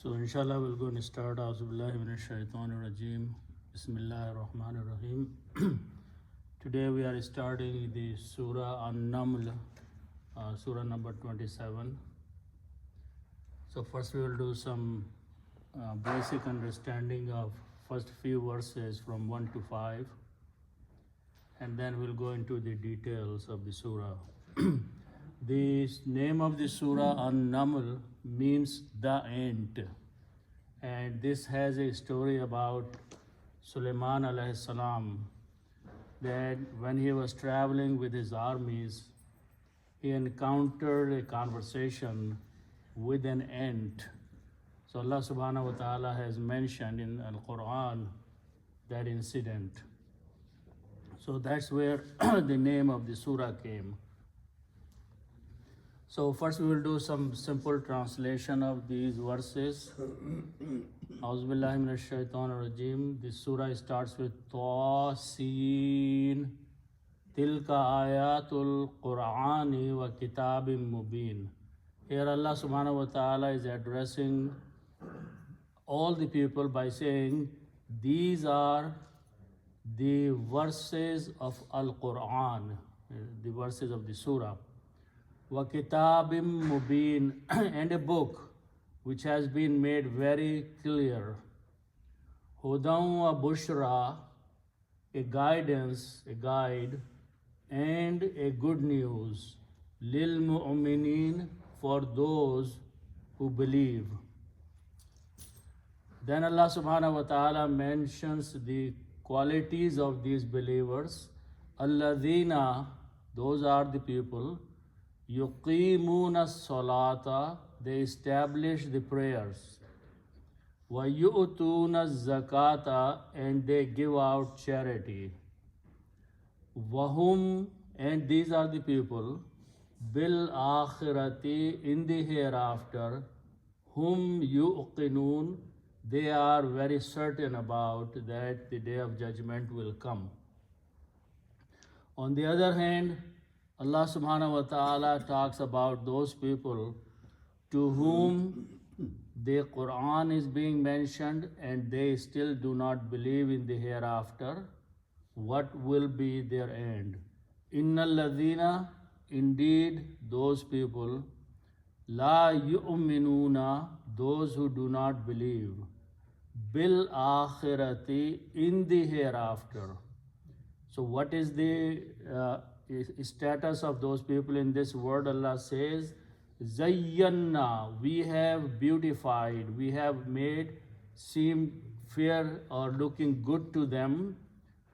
So inshallah we're going to start. Auzubillahi minash shaitanir rajeem. Bismillahir rahmanir rahim. Today we are starting the Surah AnNamal, Surah number 27. So first we will do some basic understanding of first few verses from 1 to 5, and then we'll go into the details of the surah. The name of the surah AnNamal means the ant, and this has a story about Sulaiman alayhi salam, that when he was traveling with his armies, he encountered a conversation with an ant. So Allah subhanahu wa ta'ala has mentioned in AlQuran that incident. So that's where the name of the surah came. So first we will do some simple translation of these verses. Auzubillahi minash shaitanir rajeem. This surah starts with Tasin. Tilka ayatul Qur'ani wa kitabim mubin. Here Allah subhanahu wa ta'ala is addressing all the people by saying, these are the verses of Al-Quran, the verses of the surah. Wa kitabim mubin, and a book which has been made very clear. Hudan wa bushra, a guidance, a guide, and a good news. Lil mu'minin, for those who believe. Then Allah subhanahu wa ta'ala mentions the qualities of these believers. Alladhina, those are the people. Yuqimuna salata, they establish the prayers. Wa yu'tuna zakata, and they give out charity. Wahum, and these are the people. Bil akhirati, in the hereafter. Hum yuqinun, they are very certain about that the day of judgment will come. On the other hand, Allah subhanahu wa ta'ala talks about those people to whom the Quran is being mentioned and they still do not believe in the hereafter. What will be their end? Innal ladhina, indeed those people, la yu'minuna, those who do not believe, bil akhirati, in the hereafter. So what is the status of those people in this word? Allah says, Zayyanna, we have beautified, we have made seem fair or looking good to them,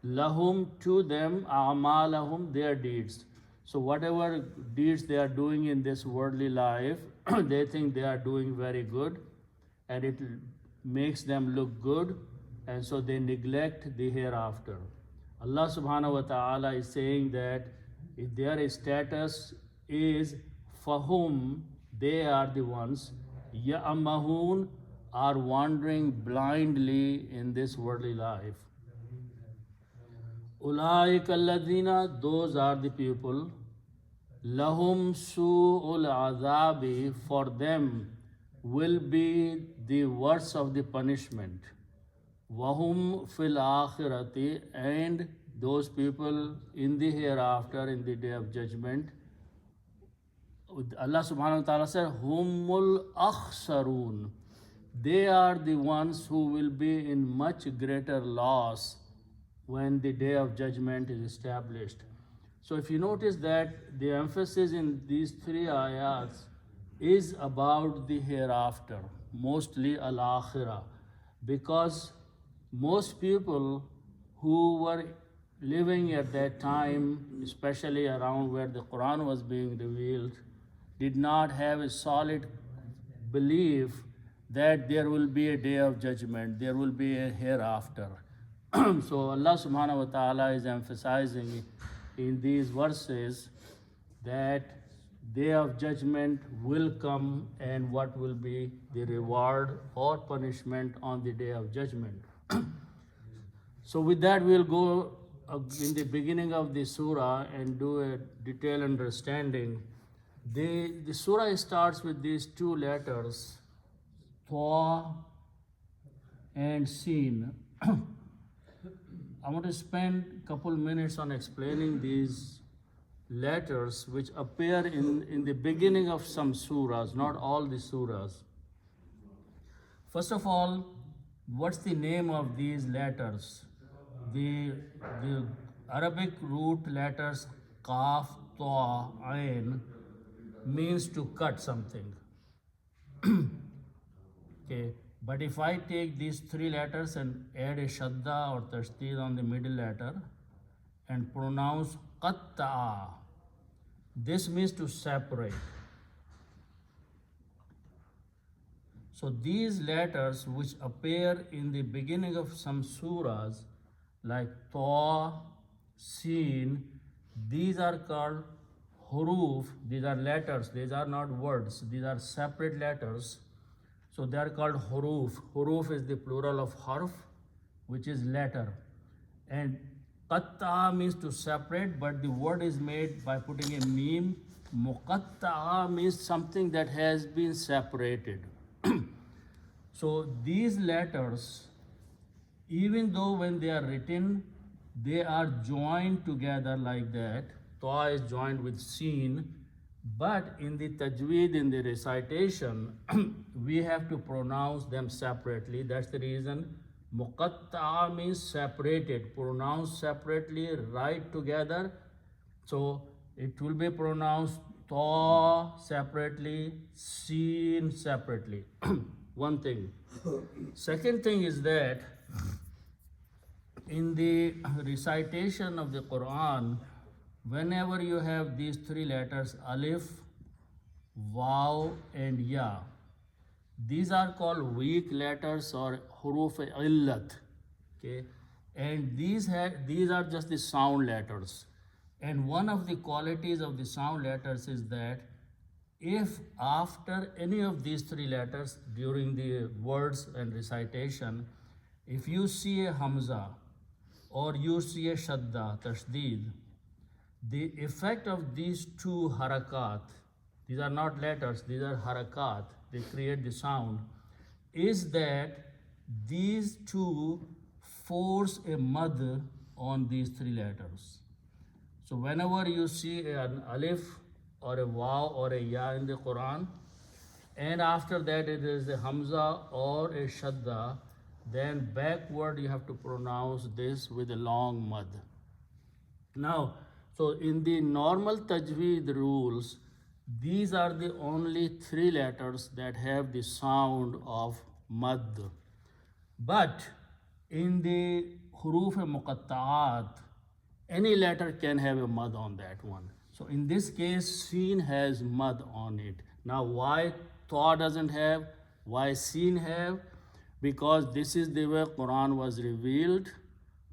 lahum, to them, a'malahum, their deeds. So whatever deeds they are doing in this worldly life, they think they are doing very good, and it makes them look good, and so they neglect the hereafter. Allah subhanahu wa ta'ala is saying that their status is fahum, they are the ones, ya'amahun, are wandering blindly in this worldly life. Ulaika alladhina, those are the people, lahum su'ul azabi, for them will be the worst of the punishment. Wahum fil akhirati, and those people in the hereafter, in the day of judgment, Allah subhanahu wa ta'ala said, humul akhsarun, they are the ones who will be in much greater loss when the day of judgment is established. So if you notice that the emphasis in these three ayats is about the hereafter, mostly al-akhirah, because most people who were living at that time, especially around where the Quran was being revealed, did not have a solid belief that there will be a day of judgment, there will be a hereafter. So Allah subhanahu wa ta'ala is emphasizing in these verses that day of judgment will come and what will be the reward or punishment on the day of judgment. So with that we'll go in the beginning of the surah and do a detailed understanding. The surah starts with these two letters, Tha and Sin. I want to spend a couple minutes on explaining these letters which appear in the beginning of some surahs, not all the surahs. First of all, what's the name of these letters? The Arabic root letters Kaf, Ta, Ain means to cut something. Okay, but if I take these three letters and add a shadda or tashdid on the middle letter and pronounce qatta'a, this means to separate. So these letters which appear in the beginning of some surahs like Ta, Sin, these are called huruf. These are letters, these are not words, these are separate letters. So they are called huruf. Huruf is the plural of harf, which is letter. And qatta'a means to separate, but the word is made by putting a meme. Muqatta'a means something that has been separated. So these letters, even though when they are written, they are joined together like that. Ta is joined with Sin, but in the tajweed, in the recitation, we have to pronounce them separately. That's the reason muqatta'a means separated, pronounced separately, right together. So it will be pronounced Ta separately, Sin separately. One thing. Second thing is that in the recitation of the Quran, whenever you have these three letters, alif, waw, and ya, these are called weak letters or huruf illat. Okay, and these are just the sound letters. And one of the qualities of the sound letters is that if after any of these three letters during the words and recitation, if you see a hamza or you see a shadda, tashdid, the effect of these two harakat, these are not letters, these are harakat, they create the sound, is that these two force a mad on these three letters. So whenever you see an alif or a waw or a ya in the Quran, and after that it is a hamza or a shadda, then backward you have to pronounce this with a long mad. Now, so in the normal tajweed rules, these are the only three letters that have the sound of mad. But in the huruf muqatta'at, any letter can have a mad on that one. So in this case, Sin has mad on it. Now why Ta doesn't have, why Sin have? Because this is the way Quran was revealed.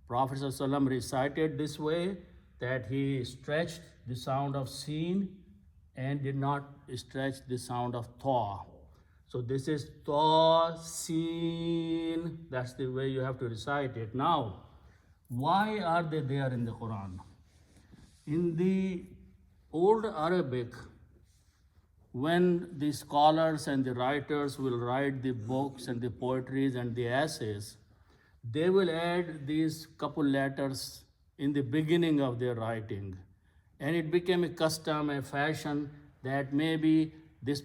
Prophet ﷺ recited this way, that he stretched the sound of Sin and did not stretch the sound of Ta. So this is Ta, Sin, that's the way you have to recite it. Now, why are they there in the Quran? In the Old Arabic, when the scholars and the writers will write the books and the poetries and the essays, they will add these couple letters in the beginning of their writing. And it became a custom, a fashion, that maybe this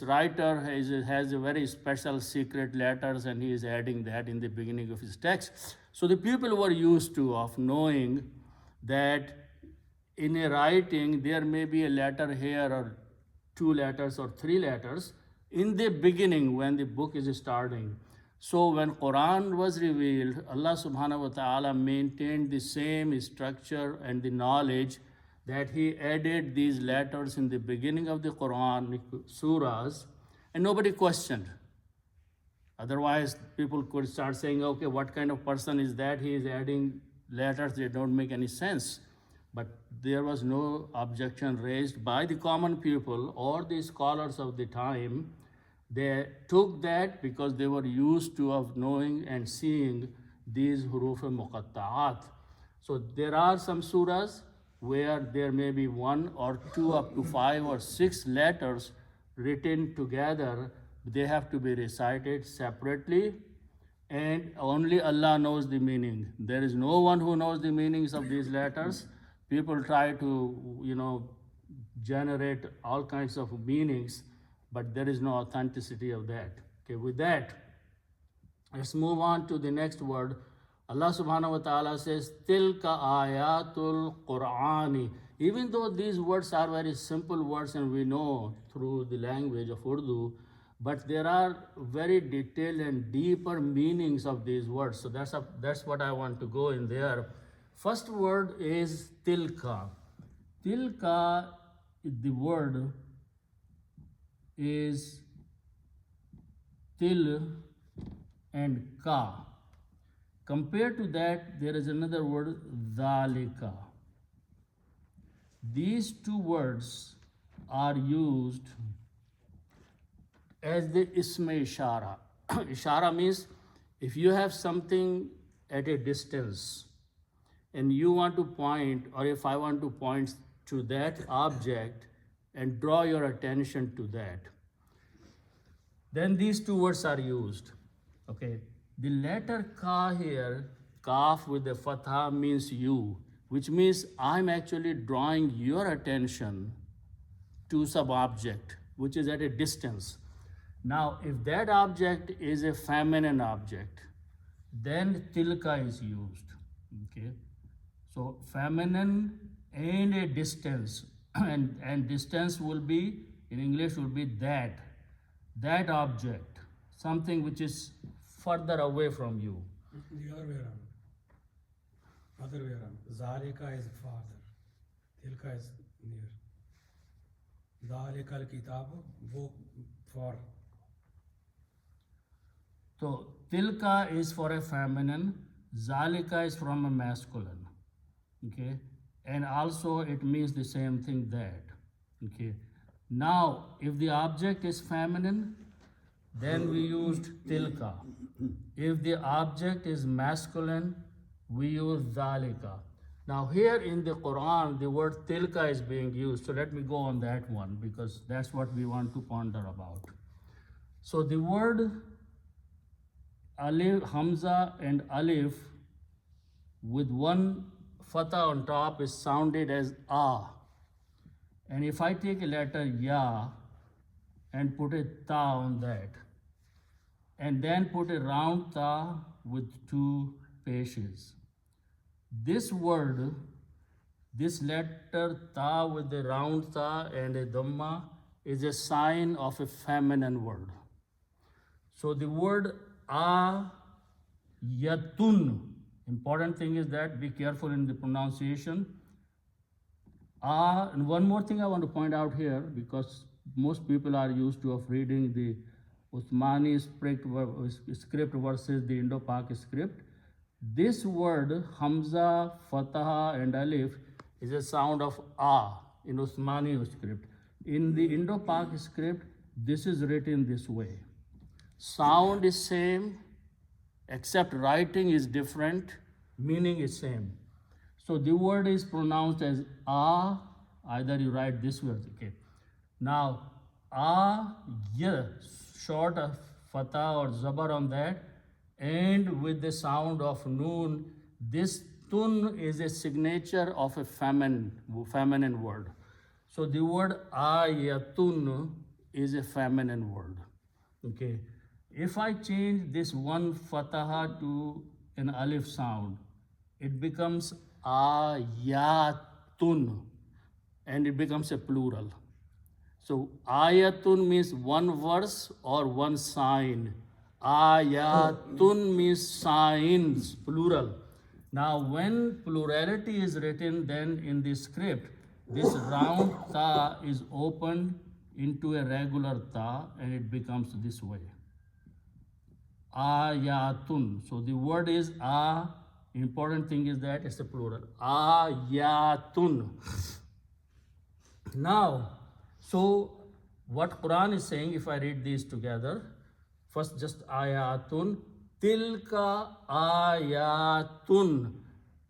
writer has a very special secret letters and he is adding that in the beginning of his text. So the people were used to of knowing that in a writing there may be a letter here or two letters or three letters in the beginning when the book is starting. So when Quran was revealed, Allah subhanahu wa ta'ala maintained the same structure and the knowledge that he added these letters in the beginning of the Quran surahs, and nobody questioned. Otherwise, people could start saying, okay, what kind of person is that? He is adding letters that don't make any sense. But there was no objection raised by the common people or the scholars of the time. They took that because they were used to of knowing and seeing these huruf muqatta'at. So there are some surahs where there may be one or two up to 5 or 6 letters written together they have to be recited separately, and only Allah knows the meaning. There is no one who knows the meanings of these letters. People try to, generate all kinds of meanings, but there is no authenticity of that. Okay, with that, let's move on to the next word. Allah subhanahu wa ta'ala says, Tilka ayatul Qur'ani. Even though these words are very simple words and we know through the language of Urdu, but there are very detailed and deeper meanings of these words. So that's what I want to go in there. First word is tilka. Tilka, the word is til and ka. Compared to that, there is another word, dhalika. These two words are used as the isme ishara. Ishara means if you have something at a distance and you want to point, or if I want to point to that object and draw your attention to that, then these two words are used. Okay. The letter ka here, kaf with the fatha, means you, which means I'm actually drawing your attention to some object which is at a distance. Now, if that object is a feminine object, then tilka is used. Okay, so feminine and a distance, and distance will be in English will be that object, something which is further away from you. The other way around. Other way around. Zalika is father. Tilka is near. Zalika al-kitabu, wo for. So tilka is for a feminine, zalika is from a masculine. Okay, and also it means the same thing, that. Okay, now if the object is feminine, then we used tilka. If the object is masculine, we use dhalika. Now here in the Quran, the word tilka is being used. So let me go on that one, because that's what we want to ponder about. So the word alif, hamza and alif with one fatha on top is sounded as a. And if I take a letter ya and put a ta on that, and then put a round ta with two peshes, this word, this letter ta with a round ta and a dhamma, is a sign of a feminine word. So the word ayatun, important thing is that be careful in the pronunciation. And one more thing I want to point out here, because most people are used to of reading the Uthmani script versus the Indo-Pak script. This word Hamza, Fataha and Alif is a sound of A in Uthmani script. In the Indo-Pak script, this is written this way. Sound is same, except writing is different, meaning is same. So the word is pronounced as A, either you write this way, okay. Now, A, Y, short of fatah or zabar on that, and with the sound of noon, this tun is a signature of a feminine word. So the word ayatun is a feminine word. Okay. If I change this one fataha to an alif sound, it becomes ayatun, and it becomes a plural. So ayatun means one verse or one sign. Ayatun means signs, plural. Now when plurality is written, then in the script, this round ta is opened into a regular ta, and it becomes this way. Ayatun. So the word is a. Important thing is that it's a plural. Ayatun. Now, so what Quran is saying, if I read these together, first just ayatun, tilka ayatun.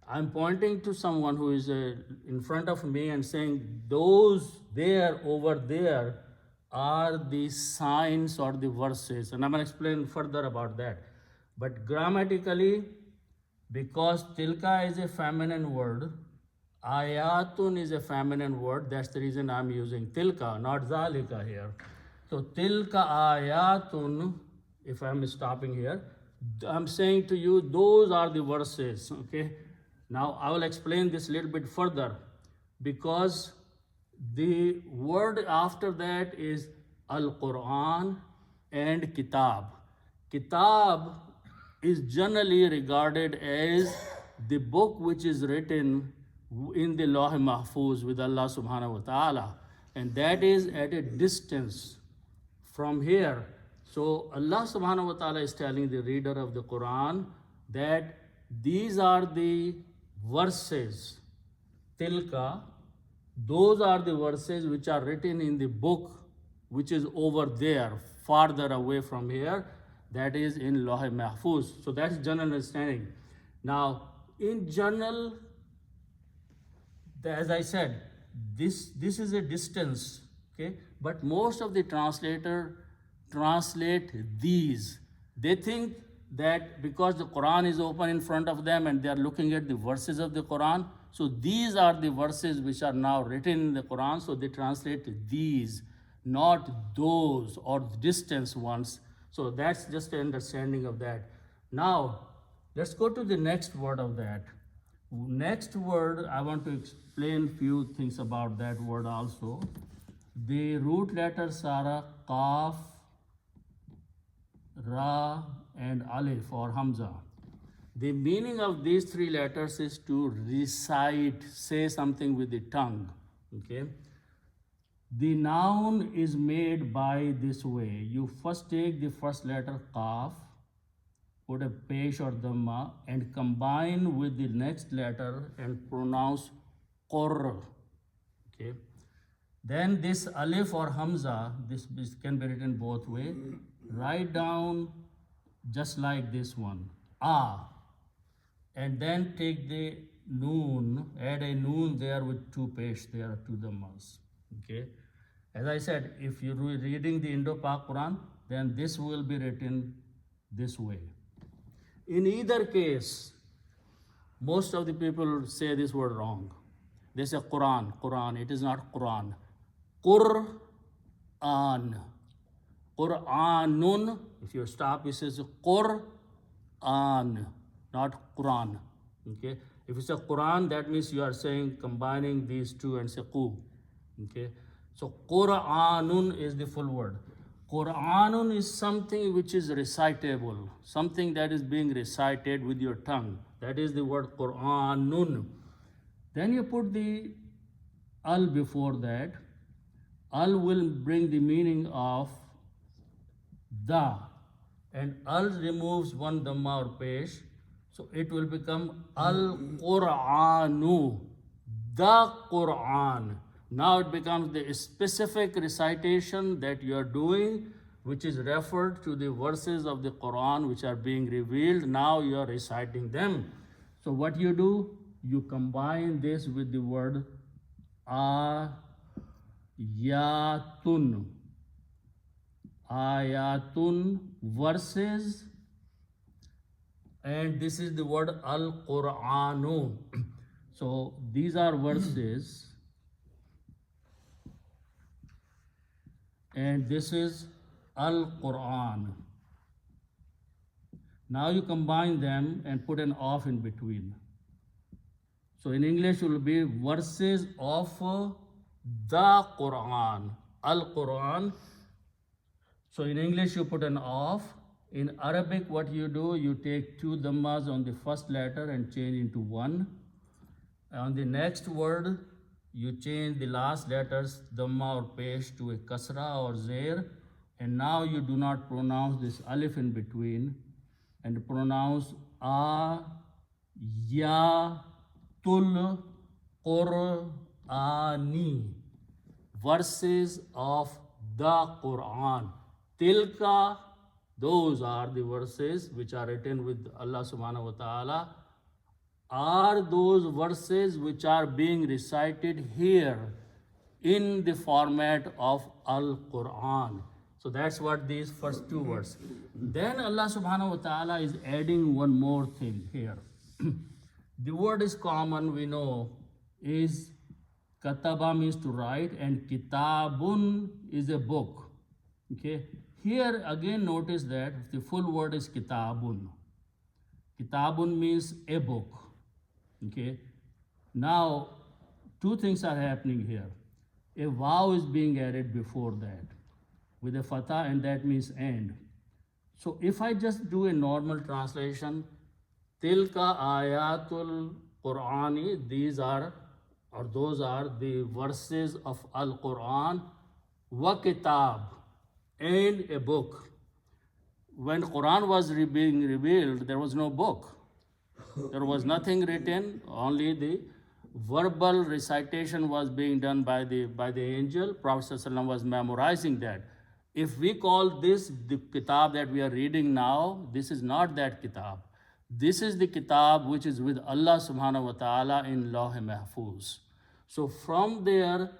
I'm pointing to someone who is in front of me and saying, those there, over there, are the signs or the verses, and I'm going to explain further about that. But grammatically, because tilka is a feminine word, ayatun is a feminine word, that's the reason I'm using tilka, not zalika here. So tilka ayatun, if I'm stopping here, I'm saying to you, those are the verses, okay? Now I will explain this a little bit further, because the word after that is AlQuran and Kitab. Kitab is generally regarded as the book which is written in the Lawh Mahfuz with Allah subhanahu wa ta'ala, and that is at a distance from here. So Allah subhanahu wa ta'ala is telling the reader of the Quran that these are the verses, tilka, those are the verses which are written in the book which is over there, farther away from here, that is in Lawh Mahfuz. So that's general understanding. Now, in general, as I said, this is a distance, okay? But most of the translator translate these. They think that because the Quran is open in front of them and they are looking at the verses of the Quran, so these are the verses which are now written in the Quran, so they translate these, not those or distance ones. So that's just an understanding of that. Now, let's go to the next word of that. Next word, I want to explain few things about that word also. The root letters are Qaf, Ra, and Alif or Hamza. The meaning of these three letters is to recite, say something with the tongue, okay? The noun is made by this way. You first take the first letter Qaf, put a pesh or dhamma, and combine with the next letter and pronounce Qur, okay? Then this Alif or Hamza, this can be written both way. Write down just like this one, A. And then take the noon, add a noon there with two pesh, there are two dhammas, okay? As I said, if you're reading the Indo-Pak Quran, then this will be written this way. In either case, most of the people say this word wrong. They say Quran, Quran. It is not Quran. Qur'an. Qur'anun. If you stop, it says Qur'an, not Quran. Okay. If you say Quran, that means you are saying combining these two and say Qu. Okay. So Qur'anun is the full word. Qur'anun is something which is recitable, something that is being recited with your tongue. That is the word Qur'anun. Then you put the al before that. Al will bring the meaning of the, and al removes one dhamma or pesh, so it will become al-Qur'anu, the Qur'an. Now it becomes the specific recitation that you are doing, which is referred to the verses of the Quran which are being revealed. Now you are reciting them. So what you do, you combine this with the word ayatun. Ayatun, verses, and this is the word al-Qur'anu. So these are verses, and this is al-Quran. Now you combine them and put an off in between. So in English it will be verses of the Quran, al-Quran. So in English you put an off. In Arabic what you do, you take two dhammas on the first letter and change into one. On the next word, you change the last letters dhamma or pesh to a kasra or zair, and now you do not pronounce this alif in between and pronounce ayatul Qur'ani, verses of the Quran. Tilka, those are the verses which are written with Allah subhanahu wa ta'ala, are those verses which are being recited here in the format of AlQuran. So that's what these first two words. Then Allah subhanahu wa ta'ala is adding one more thing here. The word is common, we know, is kataba means to write, and kitabun is a book. Okay. Here again notice that the full word is kitabun. Kitabun means a book. Okay. Now, two things are happening here. A waw is being added before that with a fatha, and that means and. So if I just do a normal translation, tilka ayatul Qur'ani, these are or those are the verses of Al-Quran, wa kitab, and a book. When Quran was being revealed, there was no book. There was nothing written, only the verbal recitation was being done by the angel. Prophet ﷺ was memorizing that. If we call this the kitab that we are reading now, this is not that kitab. This is the kitab which is with Allah subhanahu wa ta'ala in Lawh Mahfuz. So from there,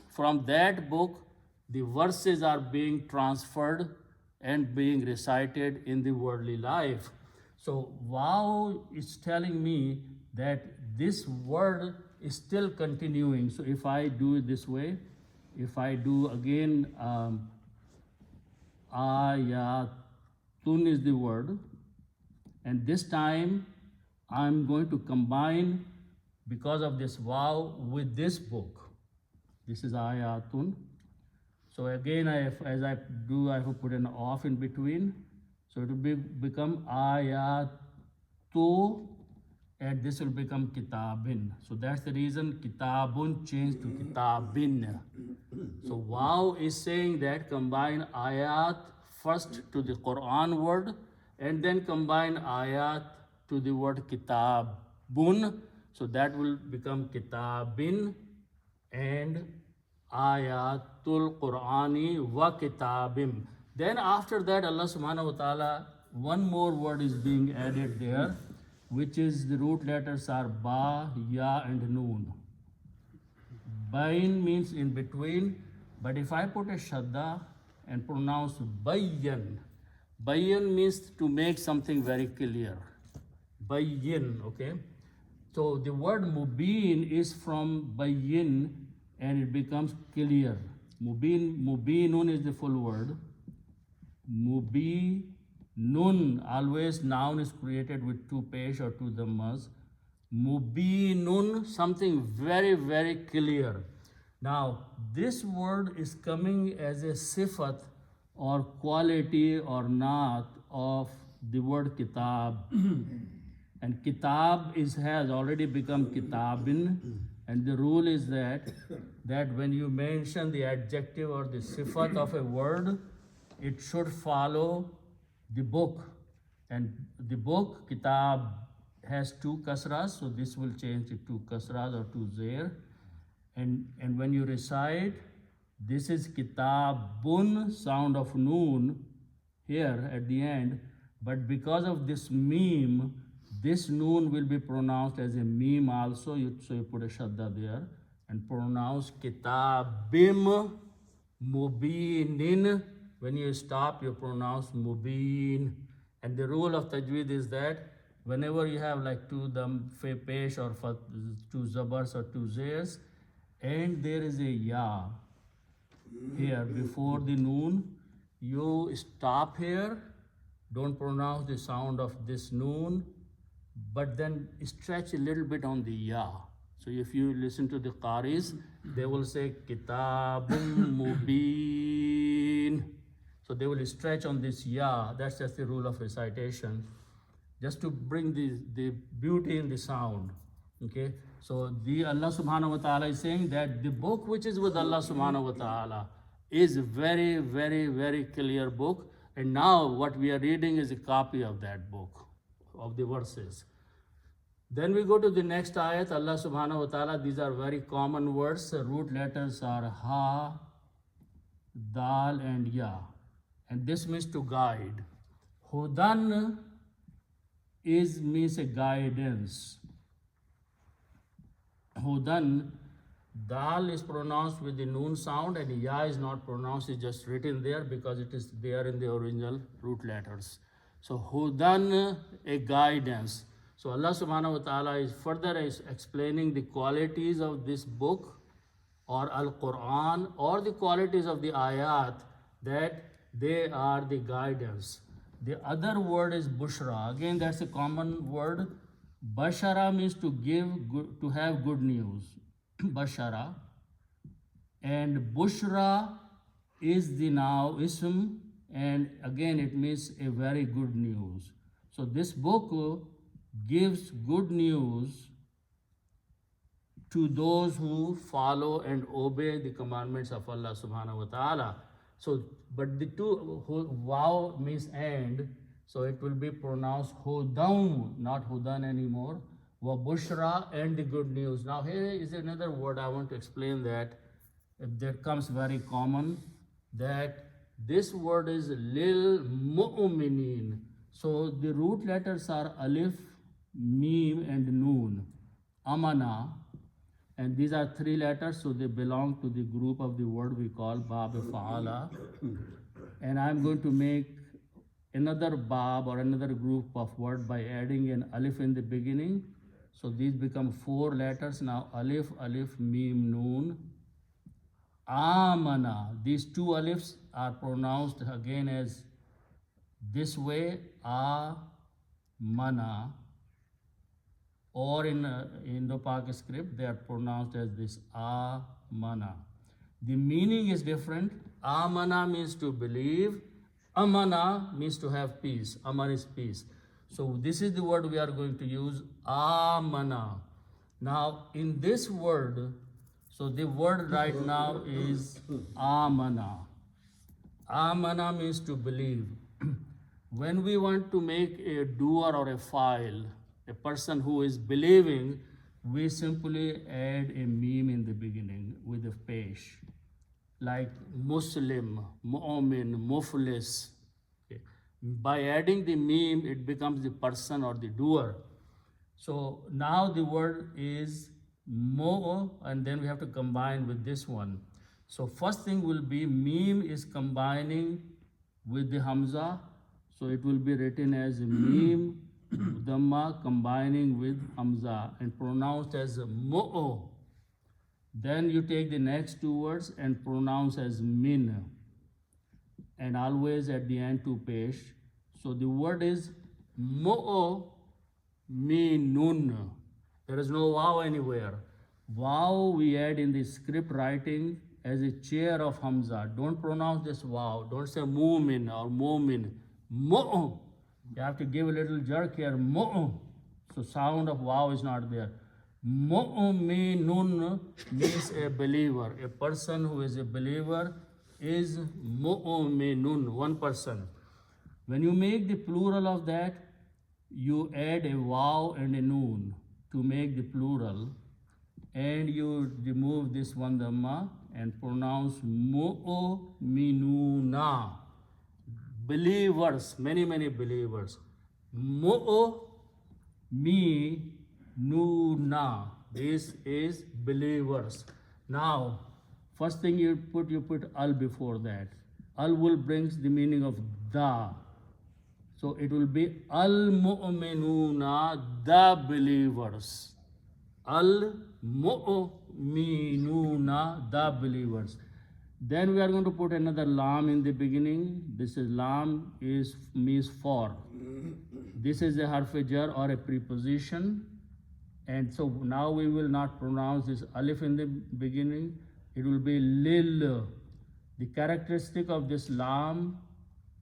from that book, the verses are being transferred and being recited in the worldly life. So wow is telling me that this word is still continuing. So if I do it this way, if I do again, ayatun is the word, and this time I'm going to combine, because of this wow, with this book. This is ayatun. So again, as I do, I have to put an off in between. So it will become ayatu, and this will become kitabin. So that's the reason kitabun changed to kitabin. So wow is saying that combine ayat first to the Quran word, and then combine ayat to the word kitabun. So that will become kitabin and ayatul Qur'ani wa kitabim. Then after that, Allah subhanahu wa ta'ala, one more word is being added there, which is the root letters are ba, ya, and noon. Bain means in between, but if I put a shadda and pronounce bayyan, bayyan means to make something very clear. Bayyin, okay? So the word mubin is from bayyin, and it becomes clear. Mubinun is the full word. Mubinun, always noun is created with two pesh or two dhammas. Mubinun, something very, very clear. Now, this word is coming as a sifat or quality or naat of the word kitab. And kitab has already become kitabin. And the rule is that when you mention the adjective or the sifat of a word, it should follow the book. And the book, kitab, has two kasras, so this will change it to kasras or to zair. And when you recite, this is kitabun, sound of noon here at the end, but because of this meme, this noon will be pronounced as a meme also, so you put a shadda there and pronounce kitabim, mubinin. When you stop, you pronounce mubin. And the rule of tajweed is that whenever you have like two pesh or two zabars or two zairs, and there is a ya here before the noon, you stop here, don't pronounce the sound of this noon, but then stretch a little bit on the ya. So if you listen to the qaris, they will say kitabun mubin. So they will stretch on this ya. That's just the rule of recitation, just to bring the beauty in the sound. Okay. So the Allah subhanahu wa ta'ala is saying that the book which is with Allah subhanahu wa ta'ala is very, very, very clear book. And now what we are reading is a copy of that book, of the verses. Then we go to the next ayat, Allah subhanahu wa ta'ala, these are very common words. The root letters are ha, dal, and ya. And this means to guide. Hudan means a guidance. Hudan, Dal is pronounced with the noon sound, and ya is not pronounced, it's just written there because it is there in the original root letters. So hudan, a guidance. So Allah subhanahu wa ta'ala is further explaining the qualities of this book or Al-Quran or the qualities of the ayat, that they are the guidance. The other word is bushra. Again, that's a common word. Bashara means to give, to have good news. Bashara. And bushra is the now ism, and again it means a very good news. So this book gives good news to those who follow and obey the commandments of Allah subhanahu wa ta'ala. So, but the two, wow means and, so it will be pronounced hudan, not hudan anymore. Wa bushra, and the good news. Now here is another word I want to explain that comes very common, that this word is lil mu'minin. So the root letters are alif, mim and noon, amana, and these are three letters, so they belong to the group of the word we call bab fa'ala. And I'm going to make another bab or another group of word by adding an alif in the beginning. So these become four letters now: alif, alif, mim, noon, amana. These two alifs are pronounced again as this way, a-mana, or in Indo-Pak script they are pronounced as this a-mana. The meaning is different. Amana means to believe, amana means to have peace. Aman is peace. So this is the word we are going to use, amana. Now in this word, so the word right now is amana. Amana means to believe. When we want to make a doer or a file, a person who is believing, we simply add a meme in the beginning with a pesh, like Muslim, mu'min, muflis. Okay. By adding the meme, it becomes the person or the doer. So now the word is mo, and then we have to combine with this one. So first thing will be meme is combining with the hamza. So it will be written as meme, dhamma combining with hamza and pronounced as mo'o. Then you take the next two words and pronounce as min, and always at the end to pesh. So the word is mo'o minun. There is no wow anywhere. Wow we add in the script writing as a chair of hamza. Don't pronounce this wow. Don't say mu'min or mu'min. Mo'o. You have to give a little jerk here. Mo'o. So sound of wow is not there. Mu'minun means a believer. A person who is a believer is mu'minun, one person. When you make the plural of that, you add a wow and a noon to make the plural, and you remove this one dhamma and pronounce mu'minuna. Believers, many believers. Mu'minuna. This is believers. Now, first thing you put al before that. Al will brings the meaning of the. So it will be al-mu'minuna, the believers. Al-mu'minuna, the believers. Then we are going to put another lam in the beginning. This is lam means for. This is a harf-jar or a preposition. And so now we will not pronounce this alif in the beginning. It will be lil. The characteristic of this lam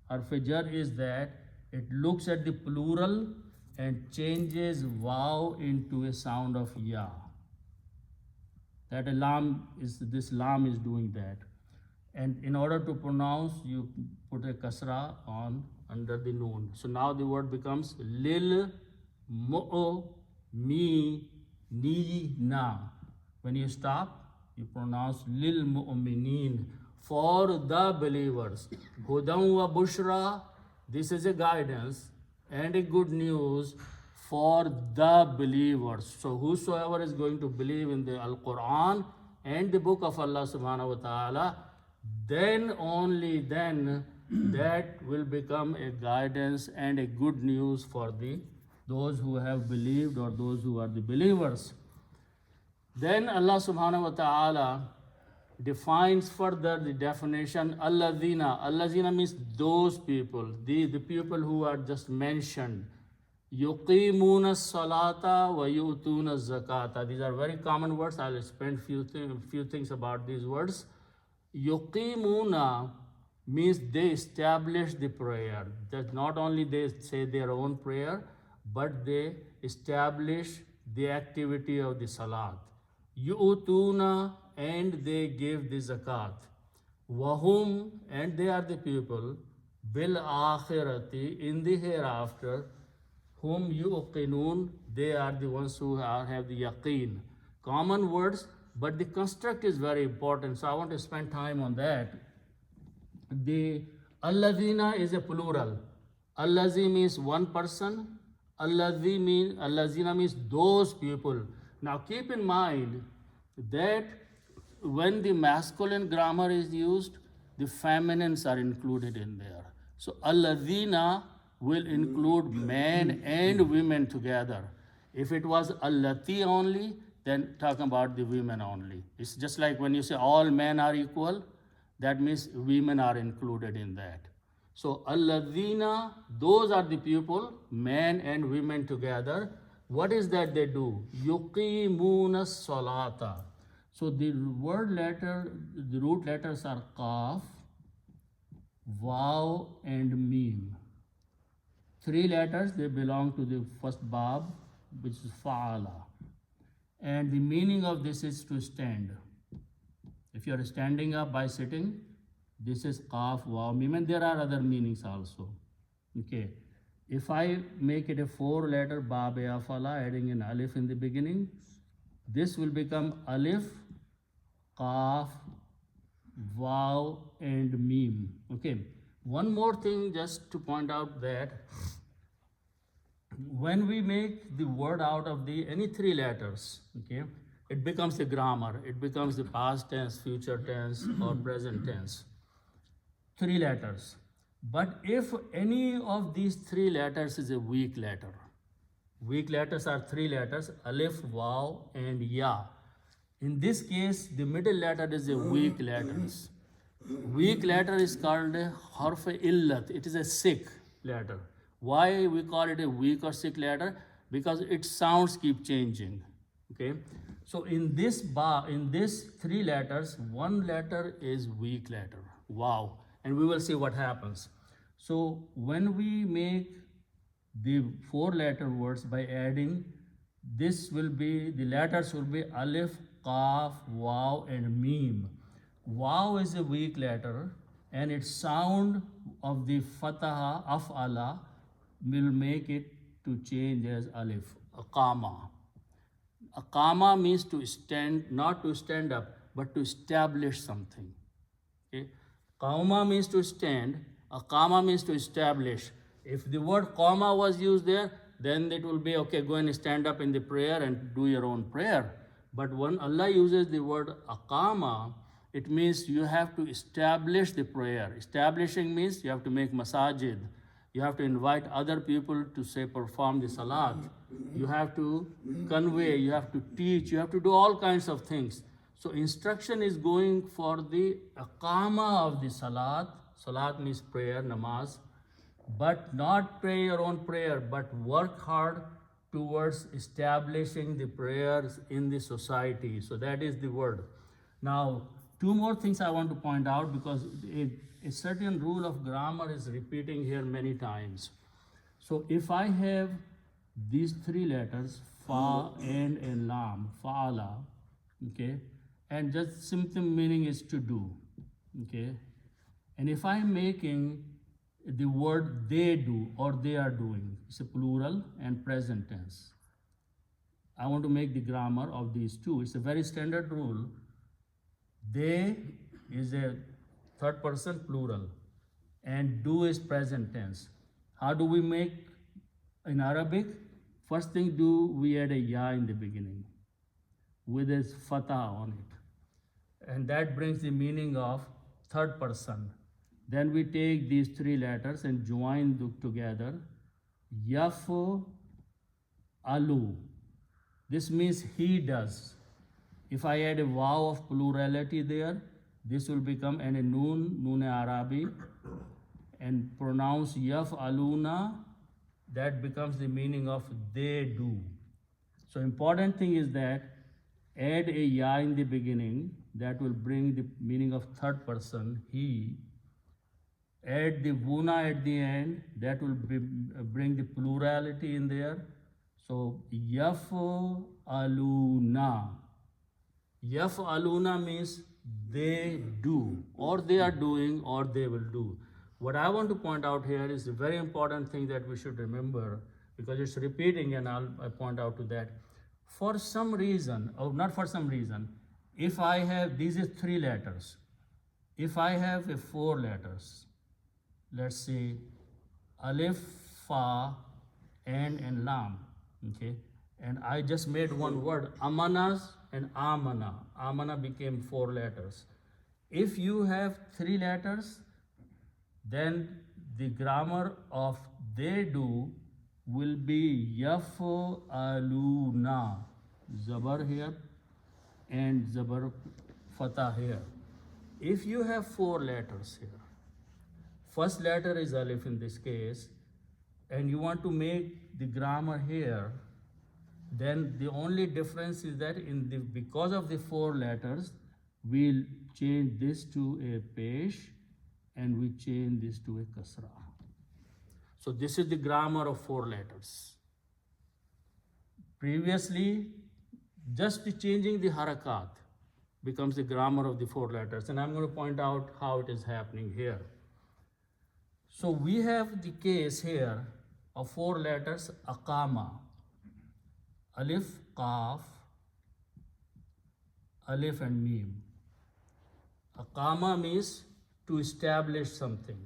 harf-jar is that it looks at the plural and changes wow into a sound of ya. That this lam is doing that. And in order to pronounce, you put a kasra on under the noon. So now the word becomes lil mu'o mi ni na. When you stop, you pronounce lil mu'minin, for the believers. Hudan wa bushra, this is a guidance and a good news for the believers. So whosoever is going to believe in the Al-Quran and the book of Allah subhanahu wa ta'ala, then only then that will become a guidance and a good news for those who have believed or those who are the believers. Then Allah subhanahu wa ta'ala defines further the definition alladhina. Alladhina means those people, the people who are just mentioned. Yuqimuna salata wa yu'tuna zakata. These are very common words. I'll spend few things about these words. Yuqimuna means they establish the prayer. That not only they say their own prayer, but they establish the activity of the salat. Yu'tuna, and they give the zakat. Wahum, and they are the people, bil akhirati, in the hereafter, whom yuqinun, they are the ones who have the yaqeen. Common words, but the construct is very important, so I want to spend time on that. The alladhina is a plural. Alladhi means one person. Alladhina means those people. Now keep in mind that when the masculine grammar is used, the feminines are included in there. So alladhina will include men and women together. If it was allati only, then talking about the women only. It's just like when you say all men are equal, that means women are included in that. So alladhina, those are the people, men and women together. What is that they do? Yuqimuna salata. So the root letters are qaf, waw, and mim. 3 letters, they belong to the first bab, which is fa'ala. And the meaning of this is to stand. If you are standing up by sitting, this is qaf, waw, mim, and there are other meanings also. Okay. If I make it a 4-letter bab ya fala, adding an alif in the beginning, this will become alif, qaf, waw, and mim. Okay. One more thing just to point out that when we make the word out of any 3 letters, okay, it becomes a grammar. It becomes the past tense, future tense, or present tense. 3 letters. But if any of these 3 letters is a weak letter, weak letters are 3 letters, alif, waw, and ya. In this case, the middle letter is a weak letter. Weak letter is called a harf-e-illat. It is a sick letter. Why we call it a weak or sick letter? Because its sounds keep changing. Okay. So in this 3 letters, 1 letter is weak letter. Wow. And we will see what happens. So when we make the 4-letter words by adding, the letters will be alif, qaf, waw, and mim. Waw is a weak letter, and its sound of the fataha, af'ala, will make it to change as alif, aqama. Aqama means to stand, not to stand up, but to establish something. Okay? Qauma means to stand, aqama means to establish. If the word qama was used there, then it will be okay, go and stand up in the prayer and do your own prayer. But when Allah uses the word aqama, it means you have to establish the prayer. Establishing means you have to make masajid. You have to invite other people to say perform the salat. You have to convey, you have to teach, you have to do all kinds of things. So instruction is going for the aqama of the salat. Salat means prayer, namaz. But not pray your own prayer, but work hard towards establishing the prayers in the society. So that is the word. Now, 2 more things I want to point out, because a certain rule of grammar is repeating here many times. So if I have these 3 letters, fa, and lam, fa'ala, okay, and just simple meaning is to do, okay, and if I'm making the word they do or they are doing, it's a plural and present tense. I want to make the grammar of these 2. It's a very standard rule. They is a 3rd person plural and do is present tense. How do we make in Arabic? First thing we add a ya in the beginning with a fatah on it. and that brings the meaning of third person. Then we take these three letters and join together. Yaf alu. This means he does. If I add a waw of plurality there, this will become a noon Arabi, and pronounce yaf aluna, that becomes the meaning of they do. So important thing is that add a ya in the beginning, that will bring the meaning of third person, he. Add the vuna at the end, that will bring the plurality in there. So yaf aluna. Yaf aluna means they do, or they are doing, or they will do. What I want to point out here is a very important thing that we should remember, because it's repeating, and I'll point out to that. For some reason, or not for some reason, if I have, these are three letters. If I have a four letters, let's say alif, fa, and lam, okay? And I just made one word, amanas and amana. Amana became four letters. If you have three letters, then the grammar of they do will be yaf'aluna, zabar here and zabar fatah here. If you have four letters here, first letter is alif in this case, and you want to make the grammar here, then the only difference is that because of the four letters, we'll change this to a pesh and we change this to a kasra. So this is the grammar of four letters. Previously, just changing the harakat becomes the grammar of the four letters, and I'm going to point out how it is happening here. So we have the case here of four letters, aqama. Alif, qaf, alif and mim. Aqama means to establish something.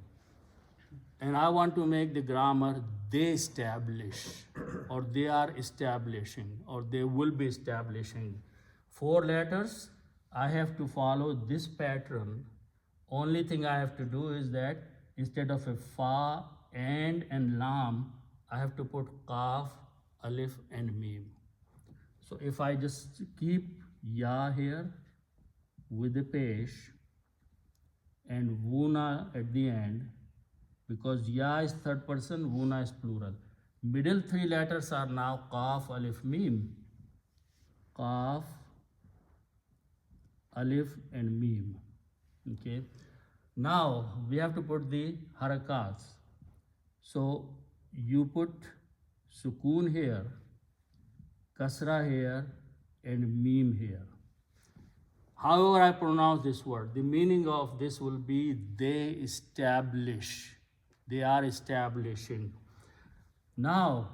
And I want to make the grammar they establish, or they are establishing, or they will be establishing. Four letters, I have to follow this pattern. Only thing I have to do is that instead of a fa, and lam, I have to put qaf, alif and mim. So if I just keep ya here with the pesh and vuna at the end, because ya is third person, vuna is plural. Middle three letters are now qaf, alif, mim. Qaf, alif and mim. Okay. Now we have to put the harakats. So you put sukoon here, kasra here, and mim here. However I pronounce this word, the meaning of this will be they establish. They are establishing. Now,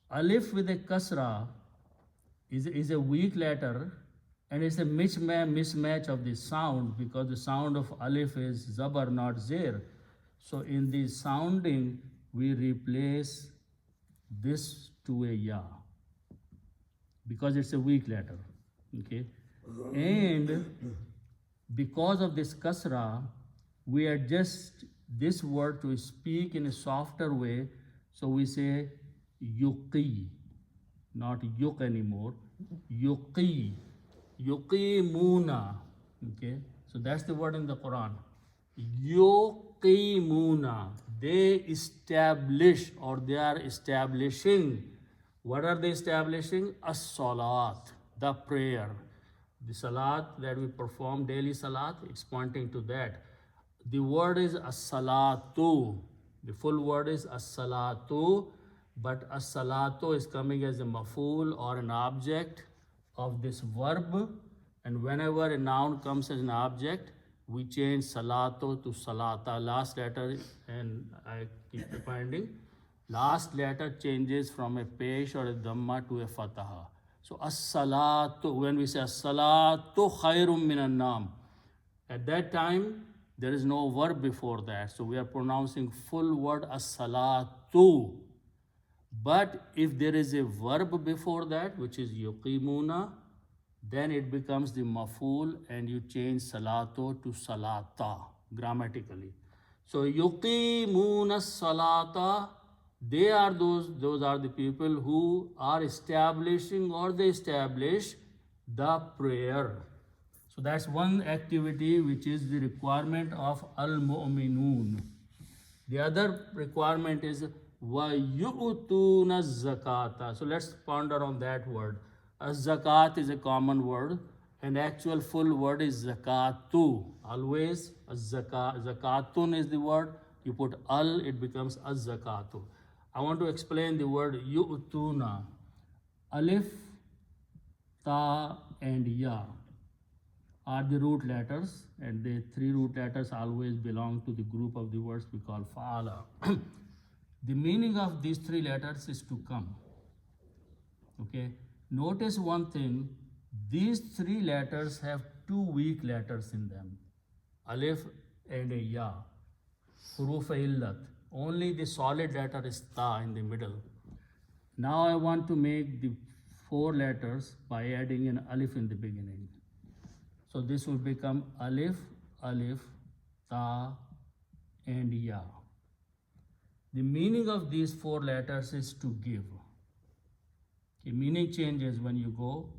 alif with a kasra is a weak letter, and it's a mismatch of the sound, because the sound of alif is zabar, not zir. So in the sounding, we replace this to a ya, because it's a weak letter, okay? And because of this kasra, we adjust this word to speak in a softer way. So we say yuqi, not yuk anymore, yuqi, yuqimuna, okay? So that's the word in the Quran, yuqimuna, they establish, or they are establishing. What are they establishing? As-salat, the prayer. The salat that we perform, daily salat, it's pointing to that. The word is as-salatu. The full word is as-salatu, but as-salatu is coming as a maf'ul or an object of this verb. And whenever a noun comes as an object, we change salatu to salata. Last letter, and I keep finding, last letter changes from a pesh or a dhamma to a fataha. So as-salatu, when we say as-salatu khairum minan nam, at that time there is no verb before that, so we are pronouncing full word as-salatu. But if there is a verb before that, which is yuqimuna, then it becomes the maf'ul and you change salato to salata grammatically. So yuqimuna salata, those are the people who are establishing or they establish the prayer. So that's one activity which is the requirement of al-mu'minun. The other requirement is وَيُؤْتُونَ الزَّكَاةَ. So let's ponder on that word. Az-zakat is a common word and actual full word is zakatu. Always zakatun is the word. You put al, it becomes az-zakatu. I want to explain the word yu'tuna. Alif, ta and ya are the root letters, and the three root letters always belong to the group of the words we call fa'ala. The meaning of these three letters is to come. Okay, notice one thing, these three letters have two weak letters in them, alif and a ya, huruf illat. Only the solid letter is ta in the middle. Now I want to make the four letters by adding an alif in the beginning. So this will become alif, alif, ta, and ya. The meaning of these four letters is to give. The meaning changes when you go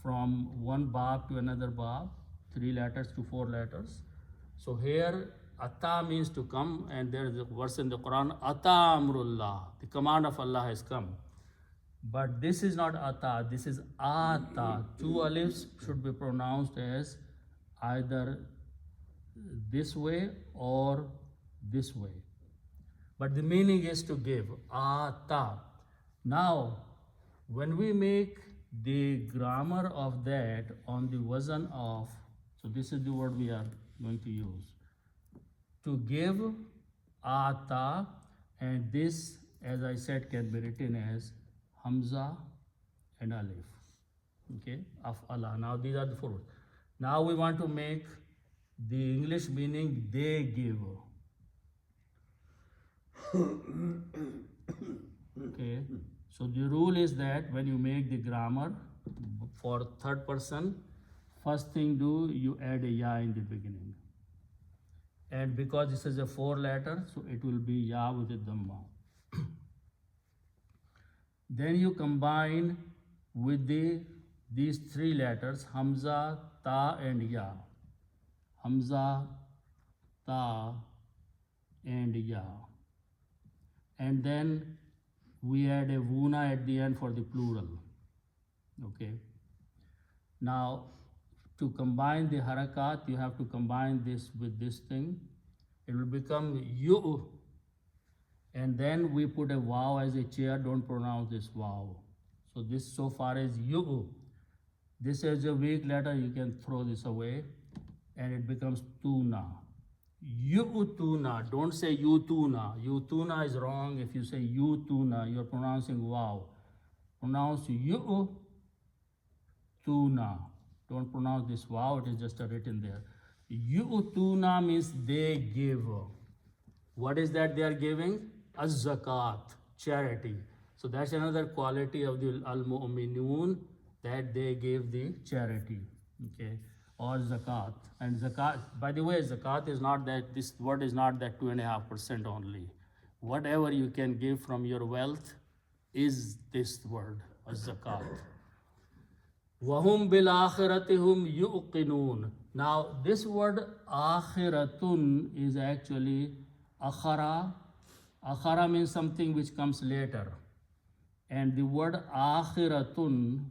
from one bab to another bab, three letters to four letters. So here, ata means to come, and there is a verse in the Quran, ata amrullah, the command of Allah has come. But this is not ata, this is ata. Two alifs should be pronounced as either this way or this way. But the meaning is to give, ata. Now, when we make the grammar of that on the wazn of, so this is the word we are going to use. To give, ata, and this, as I said, can be written as Hamza and Alif. Okay, of Allah. Now these are the four words. Now we want to make the English meaning they give. Okay, so the rule is that when you make the grammar for third person, first thing you add a ya in the beginning. And because this is a four letter, so it will be ya with a dhamma. Then you combine with these three letters, Hamza, Ta and Ya. Hamza, Ta and Ya. And then we add a Vuna at the end for the plural. Okay. Now, to combine the harakat, you have to combine this with this thing. It will become Yu. And then we put a waw as a chair, don't pronounce this waw. So this so far is yu. This is a weak letter, you can throw this away, and it becomes tuna. Yu-tuna, don't say you-tuna. You-tuna is wrong. If you say you-tuna, you're pronouncing waw. Pronounce yu-tuna. Don't pronounce this waw, it is just written there. Yu-tuna means they give. What is that they are giving? Az-zakat, charity. So that's another quality of the al-mu'minun, that they give the charity, okay, or zakat. And zakat, by the way, zakat is not that, this word is not that 2.5% only. Whatever you can give from your wealth is this word, az-zakat. Wahum bil akhiratihum yuqinun. Now this word akhiratun is actually akhara. Akhara means something which comes later. And the word akhiratun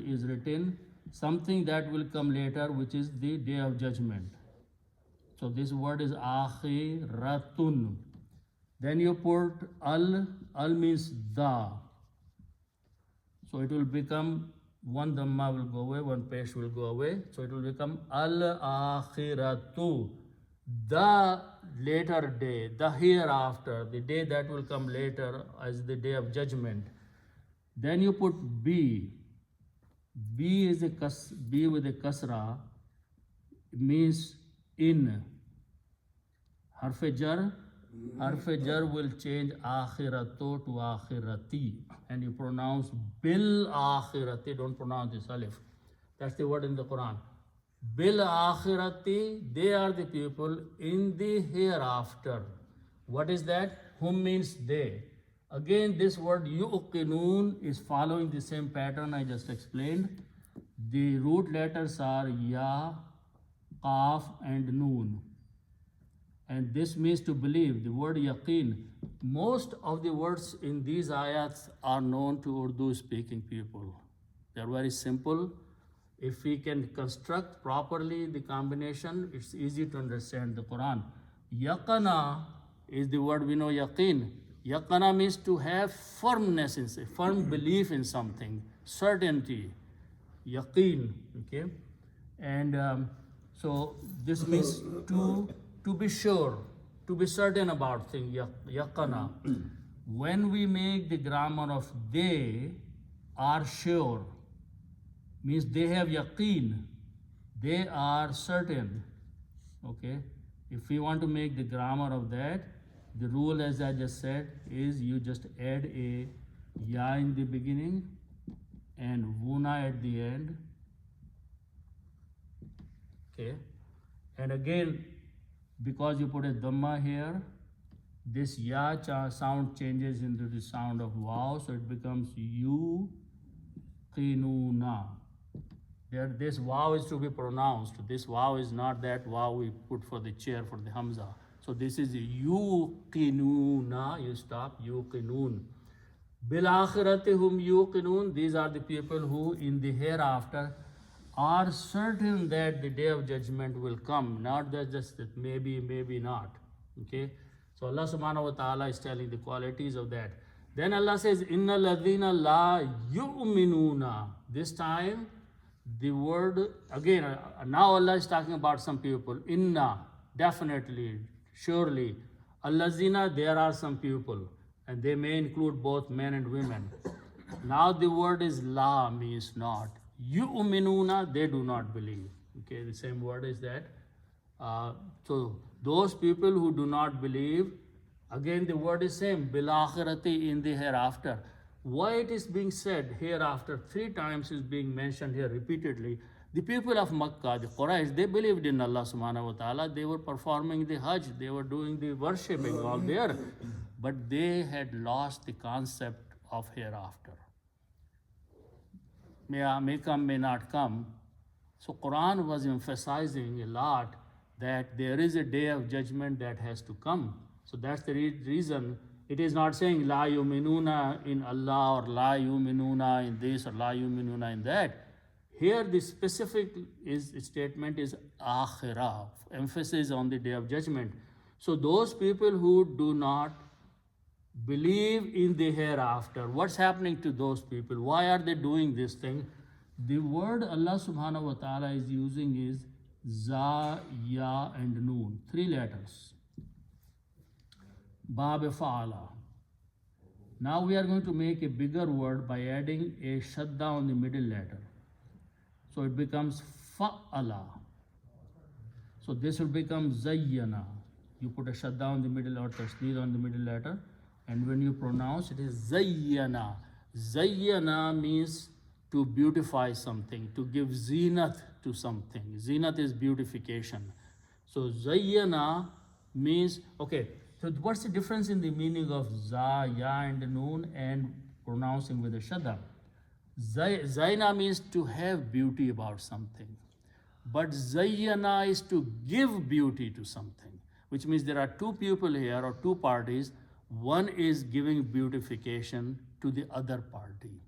is written something that will come later, which is the day of judgment. So this word is akhiratun. Then you put al means the. So it will become, one dhamma will go away, one pesh will go away. So it will become al-akhiratu, the later day, the hereafter, the day that will come later as the day of judgment. Then you put B. B is B with a kasra, means in. Harf jar harf jar will change akhirato to akhirati, and you pronounce bil akhirati. Don't pronounce this alif. That's the word in the Quran. Bil akhirati, they are the people in the hereafter. What is that? Whom means they. Again, this word yuqinun is following the same pattern I just explained. The root letters are ya, qaf, and noon. And this means to believe. The word yaqeen. Most of the words in these ayats are known to Urdu speaking people. They are very simple. If we can construct properly the combination, it's easy to understand the Quran. Yaqana is the word we know, yaqeen. Yaqana means to have firmness in something, firm belief in something, certainty. Yaqeen, okay? And so this means to be sure, to be certain about things, yaqana. When we make the grammar of they are sure, means they have yaqeen, they are certain, okay? If we want to make the grammar of that, the rule, as I just said, is you just add a ya in the beginning and wuna at the end, okay? And again, because you put a dhamma here, this ya sound changes into the sound of wow, so it becomes yu qinuna. There, this wow is to be pronounced. This wow is not that wow we put for the chair for the hamza. So this is yuqinuna, you stop, yuqinun. Bil akhirati hum yuqinun, these are the people who in the hereafter are certain that the day of judgment will come, not that just that maybe, maybe not. Okay? So Allah subhanahu wa ta'ala is telling the qualities of that. Then Allah says, Inna ladhina la yu'minuna. This time, the word, again, now Allah is talking about some people. Inna, definitely, surely. Allazina, there are some people. And they may include both men and women. Now the word is la, means not. Yu'minuna, they do not believe. Okay, the same word is that. So those people who do not believe, again the word is same, bil akhirati, in the hereafter. Why it is being said hereafter 3 times is being mentioned here repeatedly. The people of Makkah, the Quraysh, they believed in Allah subhanahu wa ta'ala. They were performing the Hajj, they were doing the worshipping all there. But they had lost the concept of hereafter. May come, may not come. So Quran was emphasizing a lot that there is a day of judgment that has to come. So that's the reason it is not saying la yuminuna in Allah or la yuminuna in this or la yuminuna in that. Here the specific statement is akhirah, emphasis on the day of judgment. So those people who do not believe in the hereafter, what's happening to those people? Why are they doing this thing? The word Allah subhanahu wa ta'ala is using is za, ya, and noon, 3 letters. Bab fa'ala. Now we are going to make a bigger word by adding a shadda on the middle letter. So it becomes fa'ala. So this will become zayyana. You put a shadda on the middle or tashdid on the middle letter, and when you pronounce it is zayyana. Zayyana means to beautify something, to give zinat to something. Zinat is beautification. So zayyana means, okay, so what's the difference in the meaning of za, ya, and noon and pronouncing with a shadda? Zayna means to have beauty about something. But zayyana is to give beauty to something, which means there are 2 people here or 2 parties. One is giving beautification to the other party.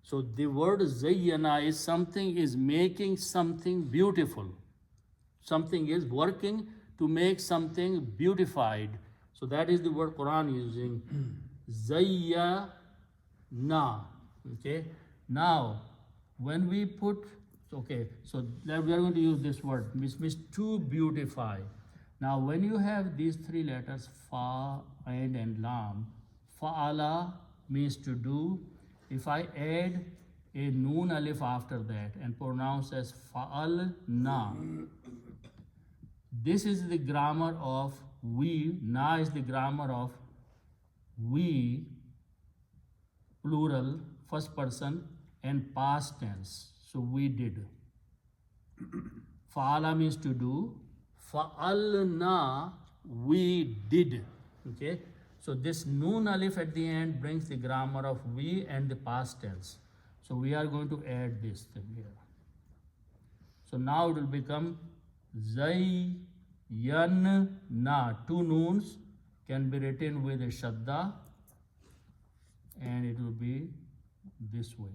So the word zayyana is something is making something beautiful. Something is working to make something beautified. So that is the word Quran using zayyana. Okay. Now, when we put, okay, so we are going to use this word, which means to beautify. Now, when you have these 3 letters, fa, and lam, fa'ala means to do. If I add a noon alif after that and pronounce as fa'al na, this is the grammar of we. Na is the grammar of we, plural, first person, and past tense. So we did. Fa'ala means to do. Fa'alna, we did. Okay. So this noon alif at the end brings the grammar of we and the past tense. So we are going to add this thing here. So now it will become Zayyanna. Two noons can be written with a shadda, and it will be this way.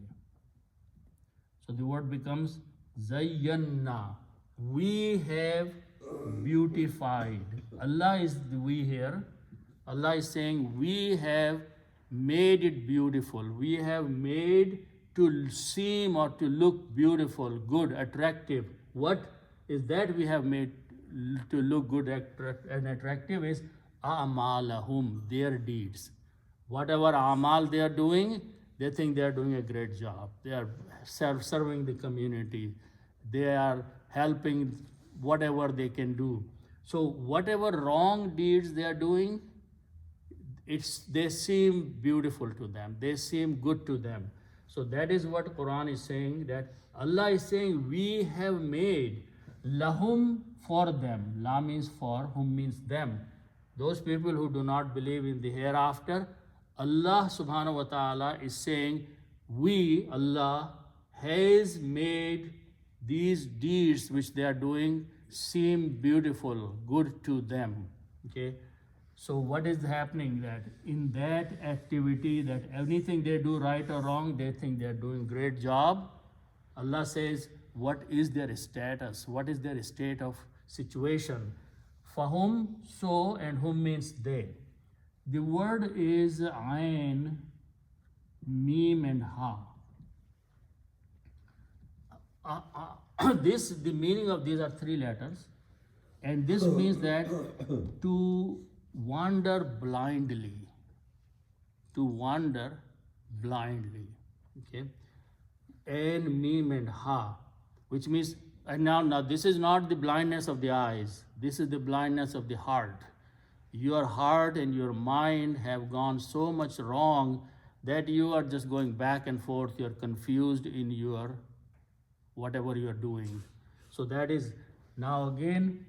So the word becomes Zayyanna. We have beautified. Allah is the we here. Allah is saying we have made it beautiful. We have made to seem or to look beautiful, good, attractive. What is that we have made to look good and attractive is a'malahum, their deeds. Whatever amal they are doing, they think they are doing a great job. They are serving the community. They are helping whatever they can do. So whatever wrong deeds they are doing, they seem beautiful to them. They seem good to them. So that is what Quran is saying, that Allah is saying we have made lahum, for them. La means for, whom means them. Those people who do not believe in the hereafter, Allah subhanahu wa ta'ala is saying we, Allah, has made these deeds which they are doing seem beautiful, good to them. Okay. So what is happening, that in that activity, that anything they do right or wrong, they think they are doing great job. Allah says, what is their status? What is their state of situation? Fahum, so, and whom means they. The word is ain, mim, and ha. The meaning of these are three letters, and this means that to wander blindly. To wander blindly. Okay. And mim and ha, which means, and now this is not the blindness of the eyes, this is the blindness of the heart. Your heart and your mind have gone so much wrong that you are just going back and forth, you're confused in your whatever you are doing. So that is, now again,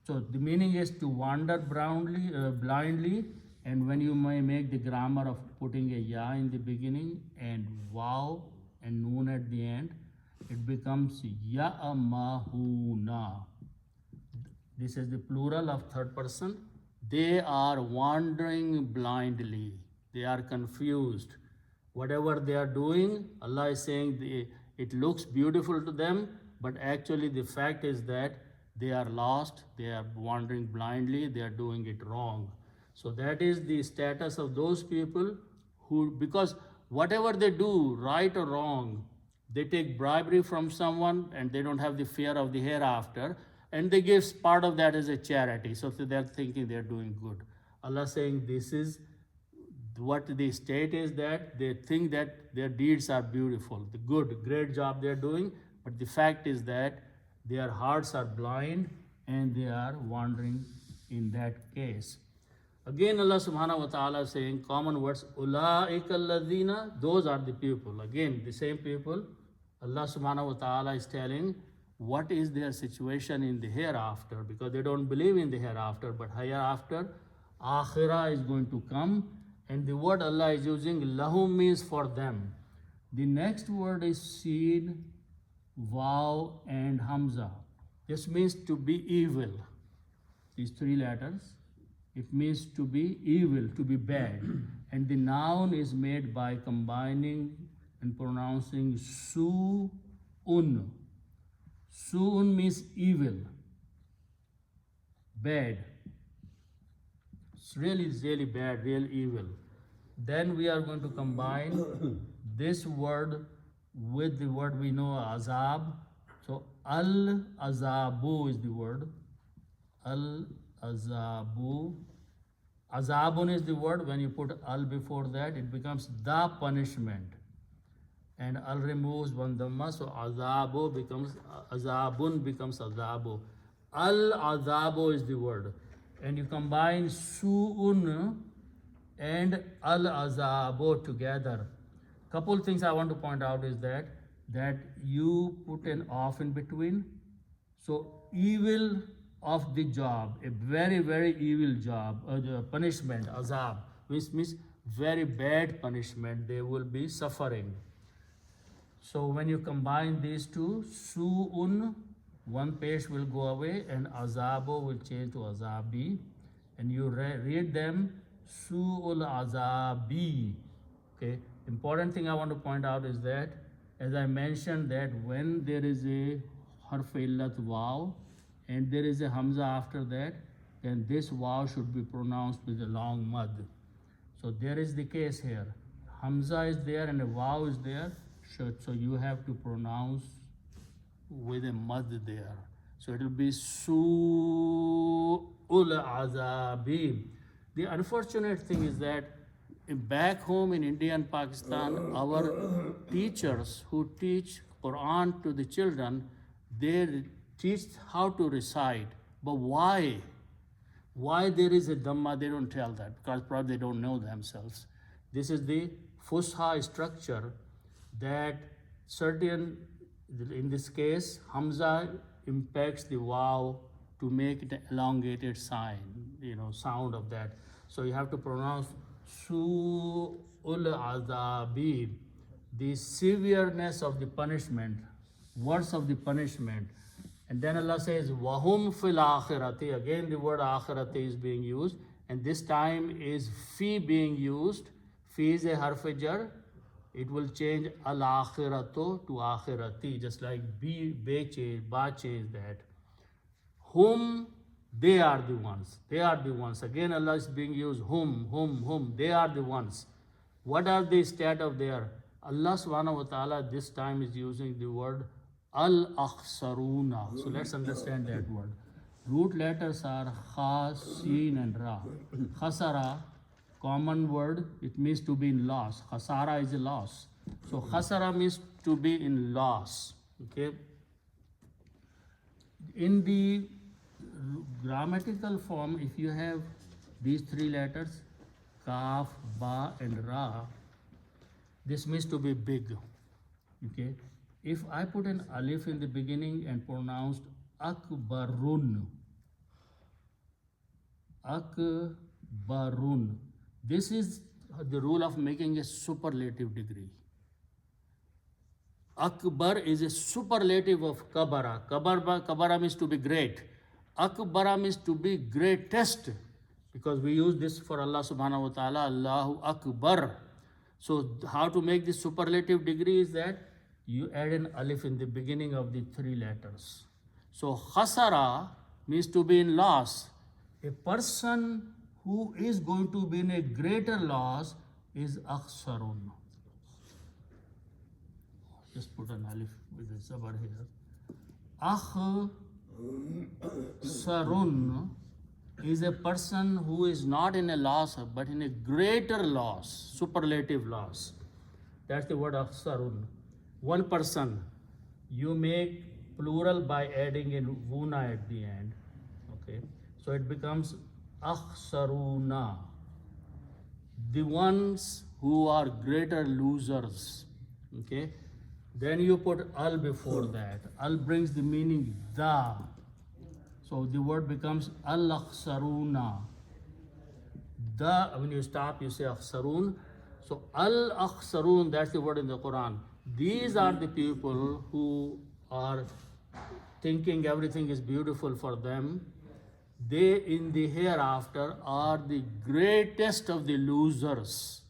so the meaning is to wander blindly, and when you may make the grammar of putting a ya in the beginning and waw and noon at the end, it becomes ya'mahuna. This is the plural of third person. They are wandering blindly. They are confused. Whatever they are doing, Allah is saying it looks beautiful to them, but actually the fact is that they are lost, they are wandering blindly, they are doing it wrong. So that is the status of those people who, because whatever they do, right or wrong, they take bribery from someone and they don't have the fear of the hereafter, and they give part of that as a charity. So they're thinking they're doing good. Allah saying this is what the state is, that they think that their deeds are beautiful, the good, great job they're doing, but the fact is that their hearts are blind and they are wandering in that case. Again, Allah subhanahu wa ta'ala is saying common words, Ula'ika alladhina, those are the people. Again, the same people. Allah subhanahu wa ta'ala is telling what is their situation in the hereafter, because they don't believe in the hereafter, but hereafter, akhirah is going to come, and the word Allah is using, lahum means for them. The next word is seen, Waw, and Hamza. This means to be evil. These three letters. It means to be evil, to be bad. And the noun is made by combining and pronouncing su-un. Su-un means evil, bad. It's really bad, real evil. Then we are going to combine this word with the word we know, azab. So al-azabu is the word. Al-azabu. Azabun is the word. When you put al before that, it becomes the punishment. And al removes one dhamma, so azabu becomes azabun, becomes azabu. Al-azabu is the word. and you combine su'un and al-azabo together. Couple things I want to point out is that you put an off in between. So evil of the job, a very, very evil job, the punishment, azab, which means very bad punishment they will be suffering. So when you combine these two, su'un, one page will go away and azabo will change to azabi, and you read them su'ul azabi. Okay. Important thing I want to point out is that, as I mentioned, that when there is a harf illat waw and there is a hamza after that, then this waw should be pronounced with a long mad. So there is the case here. Hamza is there and a waw is there, so you have to pronounce with a mad there. So it will be su'ul azabi. The unfortunate thing is that back home in India and Pakistan, our teachers who teach Quran to the children, they teach how to recite. But why? Why there is a Dhamma, they don't tell that, because probably they don't know themselves. This is the Fusha structure that certain, in this case, Hamza impacts the Waw to make it an elongated sign, sound of that. So you have to pronounce Su'ul Azabi, the severeness of the punishment, words of the punishment. And then Allah says, Wahum fil akhirati. Again, the word akhirati is being used, and this time is fi being used. Fi is a harf jar. It will change al akhiratu to akhirati, just like ba change that. Whom, they are the ones. They are the ones. Again, Allah is being used. Whom. They are the ones. What are the state of their? Allah subhanahu wa ta'ala this time is using the word al-akhsaruna. So let's understand that word. Root letters are kha, sin and ra. Khasara, common word, it means to be in loss. Khasara is a loss. So khasara means to be in loss. Okay. In the grammatical form, if you have these three letters, kaf, ba and ra, this means to be big. Okay. If I put an alif in the beginning and pronounced akbarun, this is the rule of making a superlative degree. Akbar is a superlative of kabara. Kabara means to be great. Akbara means to be greatest, because we use this for Allah subhanahu wa ta'ala, Allahu Akbar. So how to make this superlative degree is that you add an alif in the beginning of the three letters. So khasara means to be in loss. A person who is going to be in a greater loss is akhsarun. Just put an alif with a zabar here. Akhsarun is a person who is not in a loss but in a greater loss, superlative loss. That's the word akhsarun. One person, you make plural by adding in vuna at the end. Okay, so it becomes akhsaruna, the ones who are greater losers. Okay, then you put al before that. Al brings the meaning the. So the word becomes al-akhsaruna. The, when you stop, you say akhsarun. So al-akhsarun, that's the word in the Quran. These are the people who are thinking everything is beautiful for them. They in the hereafter are the greatest of the losers.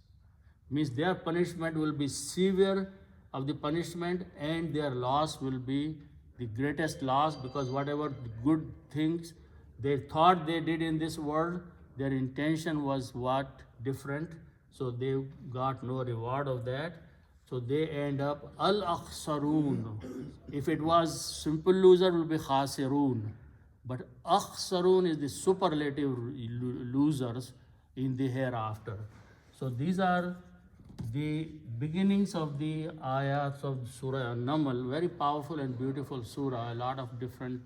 Means their punishment will be severe of the punishment, and their loss will be the greatest loss, because whatever good things they thought they did in this world, their intention was what? Different. So they got no reward of that. So they end up al-akhsarun. If it was simple loser, it will be khasirun. But akhsarun is the superlative losers in the hereafter. So these are the beginnings of the ayats of Surah AnNamal. Very powerful and beautiful surah. A lot of different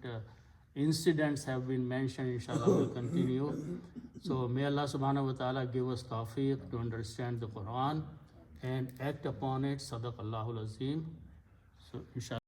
incidents have been mentioned, inshallah we'll continue. So may Allah subhanahu wa ta'ala give us tawfiq to understand the Quran and act upon it. Sadaq Allahul Azim. So inshallah.